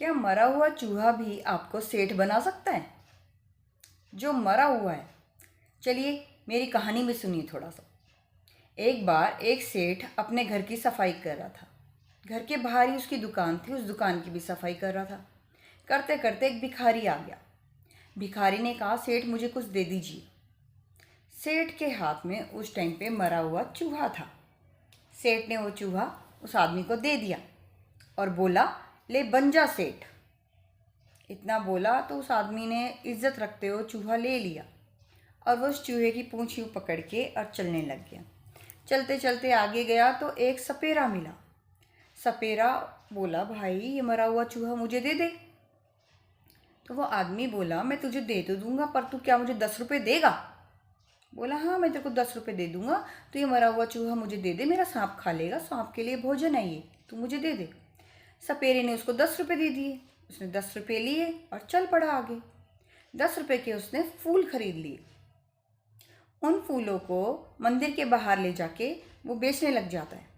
क्या मरा हुआ चूहा भी आपको सेठ बना सकता है? जो मरा हुआ है। चलिए मेरी कहानी में सुनिए थोड़ा सा। एक बार एक सेठ अपने घर की सफाई कर रहा था। घर के बाहर ही उसकी दुकान थी, उस दुकान की भी सफाई कर रहा था। करते करते एक भिखारी आ गया। भिखारी ने कहा, सेठ मुझे कुछ दे दीजिए। सेठ के हाथ में उस टाइम पे मरा हुआ चूहा था। सेठ ने वो चूहा उस आदमी को दे दिया और बोला, ले बन जा सेठ। इतना बोला तो उस आदमी ने इज्जत रखते हुए चूहा ले लिया और वो उस चूहे की पूंछ यूँ पकड़ के और चलने लग गया। चलते चलते आगे गया तो एक सपेरा मिला। सपेरा बोला, भाई ये मरा हुआ चूहा मुझे दे दे। तो वो आदमी बोला, मैं तुझे दे तो दूंगा, पर तू क्या मुझे 10 रुपये देगा? बोला, हाँ मैं तेरे को 10 रुपये दे दूंगा, तो ये मरा हुआ चूहा मुझे दे दे, मेरा सांप खा लेगा, सांप के लिए भोजन है ये, तू मुझे दे दे। सपेरे ने उसको 10 रुपये दे दिए। उसने 10 रुपये लिए और चल पड़ा आगे। 10 रुपये के उसने फूल खरीद लिए। उन फूलों को मंदिर के बाहर ले जाके वो बेचने लग जाता है।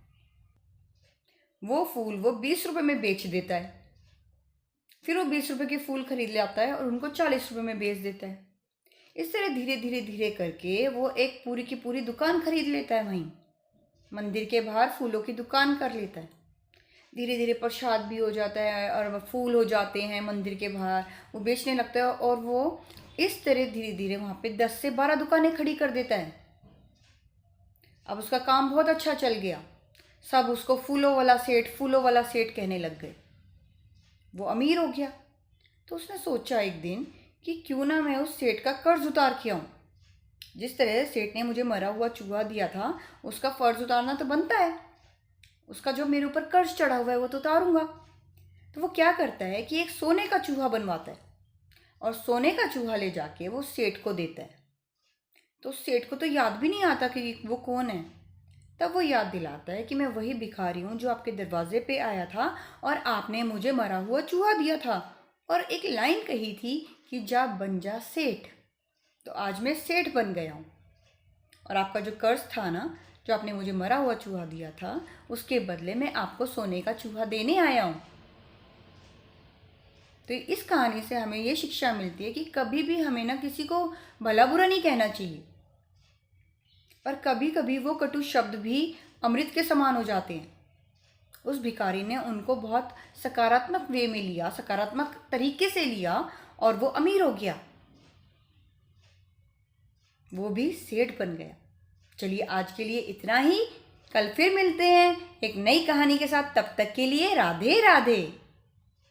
वो फूल वो 20 रुपये में बेच देता है। फिर वो 20 रुपये के फूल खरीद लाता है और उनको 40 रुपये में बेच देता है। इस तरह धीरे धीरे धीरे करके वो एक पूरी की पूरी दुकान खरीद लेता है। वहीं मंदिर के बाहर फूलों की दुकान कर लेता है। धीरे धीरे प्रसाद भी हो जाता है और फूल हो जाते हैं मंदिर के बाहर, वो बेचने लगता है और वो इस तरह धीरे धीरे वहाँ पे 10 से 12 दुकानें खड़ी कर देता है। अब उसका काम बहुत अच्छा चल गया। सब उसको फूलों वाला सेठ कहने लग गए। वो अमीर हो गया। तो उसने सोचा एक दिन कि क्यों ना मैं उस सेठ का कर्ज उतार के आऊँ। जिस तरह सेठ ने मुझे मरा हुआ चूहा दिया था, उसका फर्ज उतारना तो बनता है। उसका जो मेरे ऊपर कर्ज चढ़ा हुआ है वो तो उतारूंगा। तो वो क्या करता है कि एक सोने का चूहा बनवाता है और सोने का चूहा ले जाके वो सेठ को देता है। तो सेठ को तो याद भी नहीं आता कि वो कौन है। तब वो याद दिलाता है कि मैं वही भिखारी हूँ जो आपके दरवाजे पे आया था और आपने मुझे मरा हुआ चूहा दिया था और एक लाइन कही थी कि जा बन जा सेठ। तो आज मैं सेठ बन गया हूँ और आपका जो कर्ज था ना, जो आपने मुझे मरा हुआ चूहा दिया था, उसके बदले में आपको सोने का चूहा देने आया हूँ। तो इस कहानी से हमें ये शिक्षा मिलती है कि कभी भी हमें ना किसी को भला बुरा नहीं कहना चाहिए, पर कभी कभी वो कटु शब्द भी अमृत के समान हो जाते हैं। उस भिखारी ने उनको बहुत सकारात्मक वे में लिया, सकारात्मक तरीके से लिया और वो अमीर हो गया, वो भी सेठ बन गया। चलिए आज के लिए इतना ही। कल फिर मिलते हैं एक नई कहानी के साथ। तब तक के लिए राधे राधे।